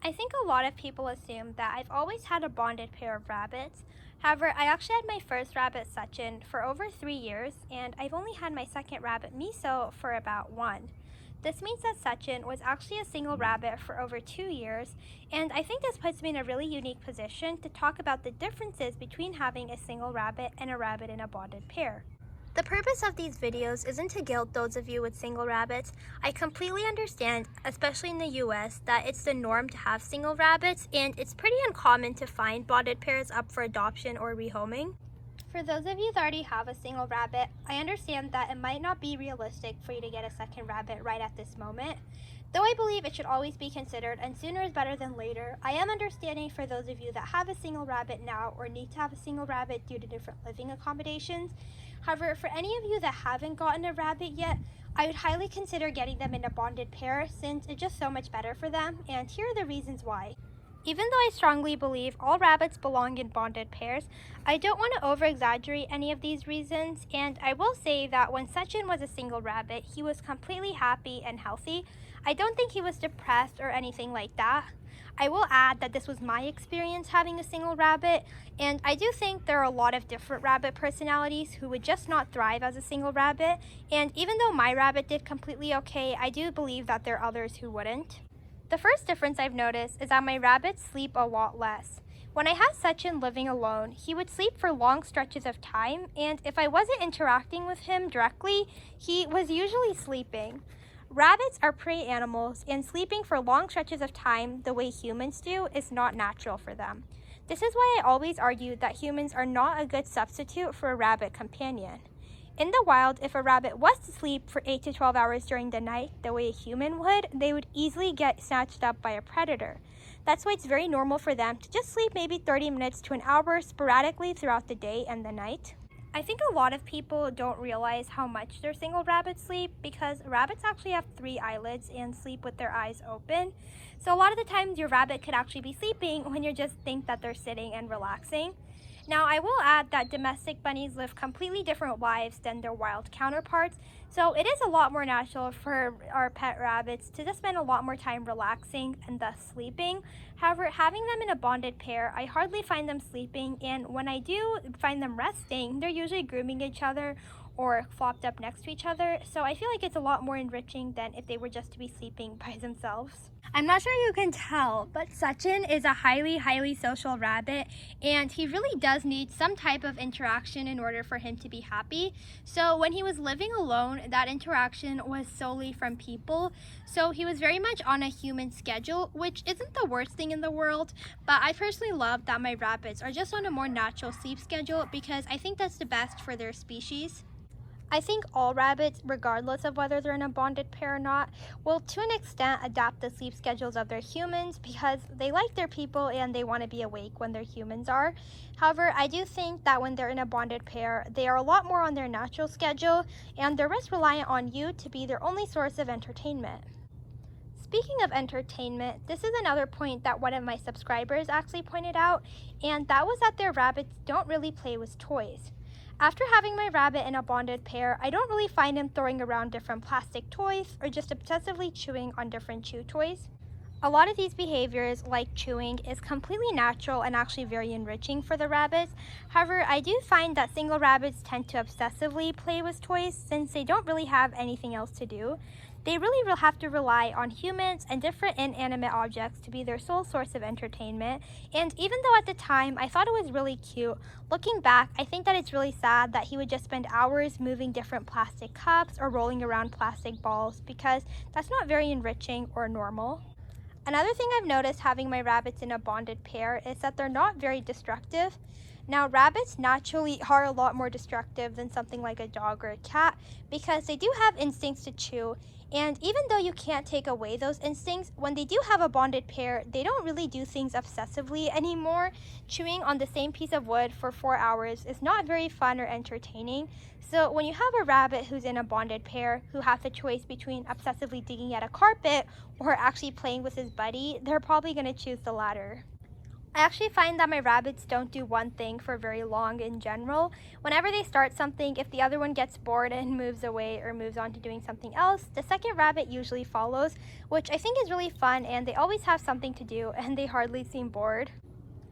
I think a lot of people assume that I've always had a bonded pair of rabbits. However, I actually had my first rabbit, Sachin, for over 3 years, and I've only had my second rabbit, Miso, for about one. This means that Sachin was actually a single rabbit for over 2 years, and I think this puts me in a really unique position to talk about the differences between having a single rabbit and a rabbit in a bonded pair. The purpose of these videos isn't to guilt those of you with single rabbits. I completely understand, especially in the US, that it's the norm to have single rabbits, and it's pretty uncommon to find bonded pairs up for adoption or rehoming. For those of you that already have a single rabbit, I understand that it might not be realistic for you to get a second rabbit right at this moment. Though I believe it should always be considered, and sooner is better than later, I am understanding for those of you that have a single rabbit now or need to have a single rabbit due to different living accommodations. However, for any of you that haven't gotten a rabbit yet, I would highly consider getting them in a bonded pair since it's just so much better for them, and here are the reasons why. Even though I strongly believe all rabbits belong in bonded pairs, I don't want to over-exaggerate any of these reasons, and I will say that when Sachin was a single rabbit, he was completely happy and healthy. I don't think he was depressed or anything like that. I will add that this was my experience having a single rabbit, and I do think there are a lot of different rabbit personalities who would just not thrive as a single rabbit, and even though my rabbit did completely okay, I do believe that there are others who wouldn't. The first difference I've noticed is that my rabbits sleep a lot less. When I had Sachin living alone, he would sleep for long stretches of time, and if I wasn't interacting with him directly, he was usually sleeping. Rabbits are prey animals, and sleeping for long stretches of time the way humans do is not natural for them. This is why I always argue that humans are not a good substitute for a rabbit companion. In the wild, if a rabbit was to sleep for 8 to 12 hours during the night the way a human would, they would easily get snatched up by a predator. That's why it's very normal for them to just sleep maybe 30 minutes to an hour sporadically throughout the day and the night. I think a lot of people don't realize how much their single rabbits sleep because rabbits actually have 3 eyelids and sleep with their eyes open. So a lot of the times your rabbit could actually be sleeping when you just think that they're sitting and relaxing. Now, I will add that domestic bunnies live completely different lives than their wild counterparts, so it is a lot more natural for our pet rabbits to just spend a lot more time relaxing and thus sleeping. However, having them in a bonded pair, I hardly find them sleeping, and when I do find them resting, they're usually grooming each other or flopped up next to each other, so I feel like it's a lot more enriching than if they were just to be sleeping by themselves. I'm not sure you can tell, but Sachin is a highly social rabbit, and he really does need some type of interaction in order for him to be happy. So when he was living alone, that interaction was solely from people. So he was very much on a human schedule, which isn't the worst thing in the world, but I personally love that my rabbits are just on a more natural sleep schedule because I think that's the best for their species. I think all rabbits, regardless of whether they're in a bonded pair or not, will to an extent adapt the sleep schedules of their humans because they like their people and they want to be awake when their humans are. However, I do think that when they're in a bonded pair, they are a lot more on their natural schedule and they're less reliant on you to be their only source of entertainment. Speaking of entertainment, this is another point that one of my subscribers actually pointed out, and that was that their rabbits don't really play with toys. After having my rabbit in a bonded pair, I don't really find him throwing around different plastic toys or just obsessively chewing on different chew toys. A lot of these behaviors, like chewing, is completely natural and actually very enriching for the rabbits. However, I do find that single rabbits tend to obsessively play with toys since they don't really have anything else to do. They really will have to rely on humans and different inanimate objects to be their sole source of entertainment. And even though at the time I thought it was really cute, looking back, I think that it's really sad that he would just spend hours moving different plastic cups or rolling around plastic balls because that's not very enriching or normal. Another thing I've noticed having my rabbits in a bonded pair is that they're not very destructive. Now, rabbits naturally are a lot more destructive than something like a dog or a cat because they do have instincts to chew, and even though you can't take away those instincts, when they do have a bonded pair, they don't really do things obsessively anymore. Chewing on the same piece of wood for 4 hours is not very fun or entertaining. So when you have a rabbit who's in a bonded pair who has the choice between obsessively digging at a carpet or actually playing with his buddy, they're probably going to choose the latter. I actually find that my rabbits don't do one thing for very long in general. Whenever they start something, if the other one gets bored and moves away or moves on to doing something else, the second rabbit usually follows, which I think is really fun, and they always have something to do and they hardly seem bored.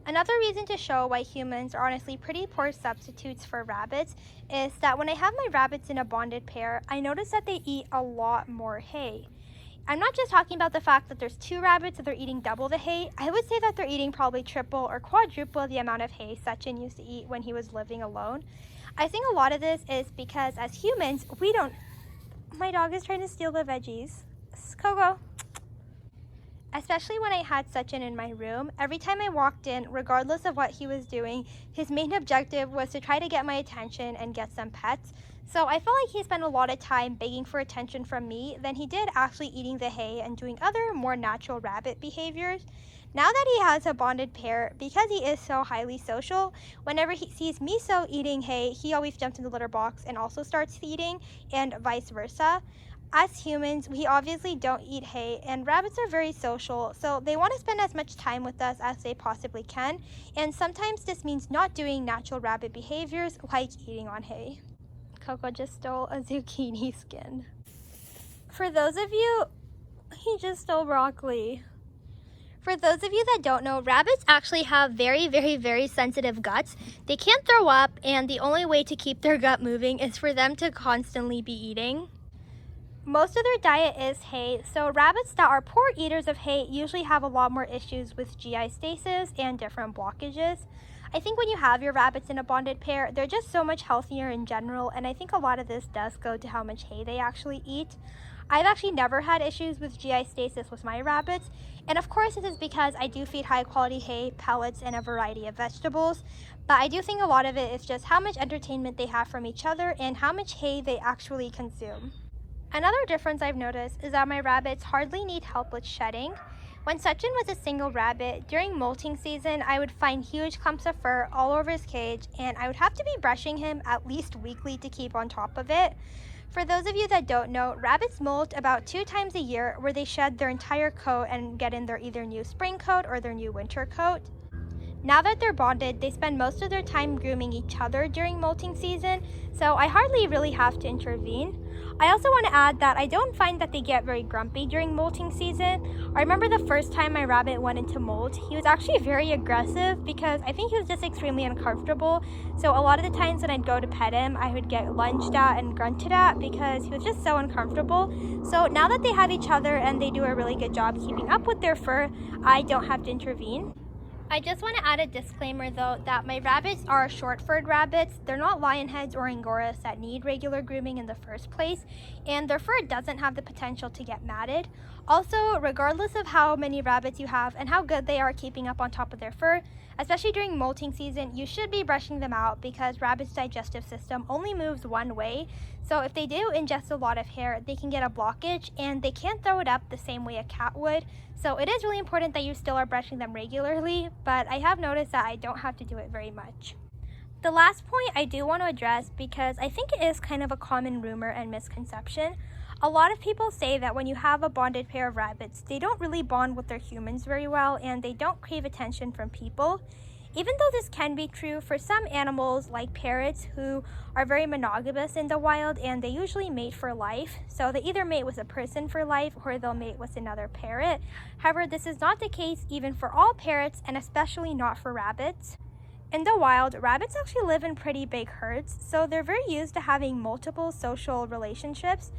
Another reason to show why humans are honestly pretty poor substitutes for rabbits is that when I have my rabbits in a bonded pair, I notice that they eat a lot more hay. I'm not just talking about the fact that there's two rabbits that they're eating double the hay. I would say that they're eating probably triple or quadruple the amount of hay Sachin used to eat when he was living alone. I think a lot of this is because as humans, we don't... My dog is trying to steal the veggies. Coco. Especially when I had Sachin in my room, every time I walked in, regardless of what he was doing, his main objective was to try to get my attention and get some pets. So I felt like he spent a lot of time begging for attention from me than he did actually eating the hay and doing other more natural rabbit behaviors. Now that he has a bonded pair, because he is so highly social, whenever he sees Miso eating hay, he always jumps in the litter box and also starts eating, and vice versa. As humans, we obviously don't eat hay, and rabbits are very social, so they want to spend as much time with us as they possibly can, and sometimes this means not doing natural rabbit behaviors like eating on hay. Coco just stole a zucchini skin. For those of you, he just stole broccoli. For those of you that don't know, rabbits actually have very sensitive guts. They can't throw up, and the only way to keep their gut moving is for them to constantly be eating. Most of their diet is hay, so rabbits that are poor eaters of hay usually have a lot more issues with GI stasis and different blockages. I think when you have your rabbits in a bonded pair, they're just so much healthier in general, and I think a lot of this does go to how much hay they actually eat. I've actually never had issues with GI stasis with my rabbits, and of course this is because I do feed high quality hay, pellets, and a variety of vegetables, but I do think a lot of it is just how much entertainment they have from each other and how much hay they actually consume. Another difference I've noticed is that my rabbits hardly need help with shedding. When Sachin was a single rabbit, during molting season, I would find huge clumps of fur all over his cage, and I would have to be brushing him at least weekly to keep on top of it. For those of you that don't know, rabbits molt about 2 times a year, where they shed their entire coat and get in their either new spring coat or their new winter coat. Now that they're bonded, they spend most of their time grooming each other during molting season, so I hardly really have to intervene. I also want to add that I don't find that they get very grumpy during molting season. I remember the first time my rabbit went into molt, he was actually very aggressive because I think he was just extremely uncomfortable. So a lot of the times when I'd go to pet him, I would get lunged at and grunted at because he was just so uncomfortable. So now that they have each other and they do a really good job keeping up with their fur, I don't have to intervene. I just want to add a disclaimer though that my rabbits are short-furred rabbits. They're not lionheads or angoras that need regular grooming in the first place, and their fur doesn't have the potential to get matted. Also, regardless of how many rabbits you have and how good they are keeping up on top of their fur, especially during molting season, you should be brushing them out because rabbits' digestive system only moves one way. So if they do ingest a lot of hair, they can get a blockage and they can't throw it up the same way a cat would. So it is really important that you still are brushing them regularly, but I have noticed that I don't have to do it very much. The last point I do want to address, because I think it is kind of a common rumor and misconception. A lot of people say that when you have a bonded pair of rabbits, they don't really bond with their humans very well and they don't crave attention from people. Even though this can be true for some animals like parrots who are very monogamous in the wild and they usually mate for life, so they either mate with a person for life or they'll mate with another parrot. However, this is not the case even for all parrots and especially not for rabbits. In the wild, rabbits actually live in pretty big herds, so they're very used to having multiple social relationships.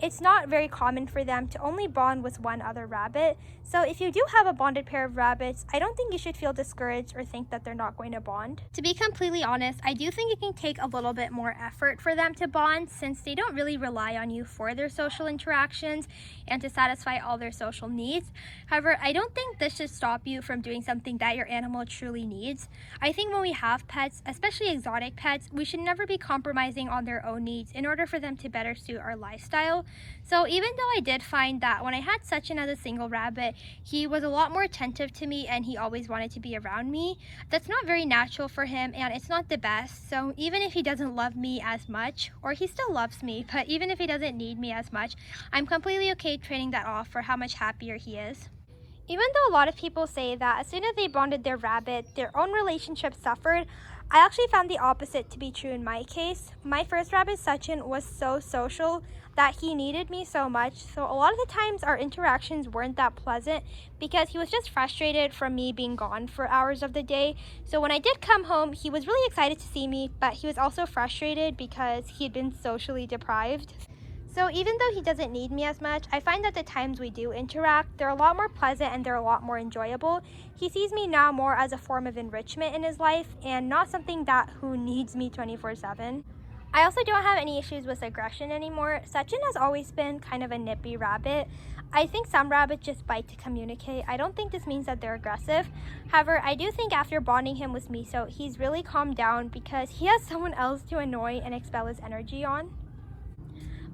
It's not very common for them to only bond with one other rabbit. So if you do have a bonded pair of rabbits, I don't think you should feel discouraged or think that they're not going to bond. To be completely honest, I do think it can take a little bit more effort for them to bond since they don't really rely on you for their social interactions and to satisfy all their social needs. However, I don't think this should stop you from doing something that your animal truly needs. I think when we have pets, especially exotic pets, we should never be compromising on their own needs in order for them to better suit our lifestyle. So even though I did find that when I had Sachin as a single rabbit, he was a lot more attentive to me and he always wanted to be around me. That's not very natural for him and it's not the best. So even if he doesn't love me as much, or he still loves me, but even if he doesn't need me as much, I'm completely okay trading that off for how much happier he is. Even though a lot of people say that as soon as they bonded their rabbit, their own relationship suffered, I actually found the opposite to be true in my case. My first rabbit, Sachin, was so social that he needed me so much. So a lot of the times our interactions weren't that pleasant because he was just frustrated from me being gone for hours of the day. So when I did come home, he was really excited to see me, but he was also frustrated because he'd been socially deprived. So even though he doesn't need me as much, I find that the times we do interact, they're a lot more pleasant and they're a lot more enjoyable. He sees me now more as a form of enrichment in his life and not something that who needs me 24/7. I also don't have any issues with aggression anymore. Sachin has always been kind of a nippy rabbit. I think some rabbits just bite to communicate. I don't think this means that they're aggressive. However, I do think after bonding him with Miso, he's really calmed down because he has someone else to annoy and expel his energy on.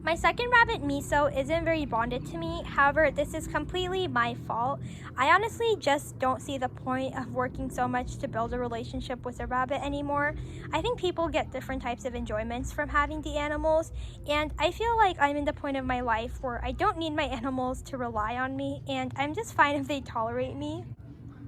My second rabbit, Miso, isn't very bonded to me. However, this is completely my fault. I honestly just don't see the point of working so much to build a relationship with a rabbit anymore. I think people get different types of enjoyments from having the animals, and I feel like I'm in the point of my life where I don't need my animals to rely on me, and I'm just fine if they tolerate me.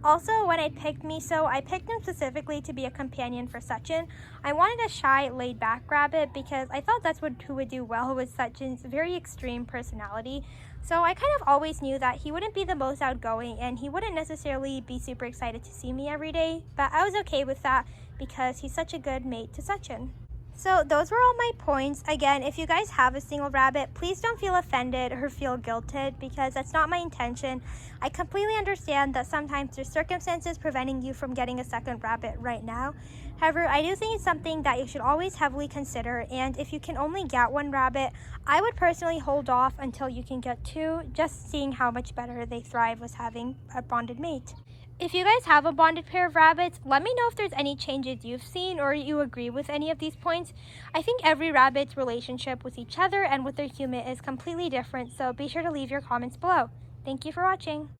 Also, when I picked Miso, I picked him specifically to be a companion for Sachin. I wanted a shy, laid-back rabbit because I thought that's who would do well with Sachin's very extreme personality. So I kind of always knew that he wouldn't be the most outgoing and he wouldn't necessarily be super excited to see me every day, but I was okay with that because he's such a good mate to Sachin. So those were all my points. Again, if you guys have a single rabbit, please don't feel offended or feel guilted because that's not my intention. I completely understand that sometimes there's circumstances preventing you from getting a second rabbit right now. However, I do think it's something that you should always heavily consider, and if you can only get one rabbit, I would personally hold off until you can get two, just seeing how much better they thrive with having a bonded mate. If you guys have a bonded pair of rabbits, let me know if there's any changes you've seen or you agree with any of these points. I think every rabbit's relationship with each other and with their human is completely different, so be sure to leave your comments below. Thank you for watching.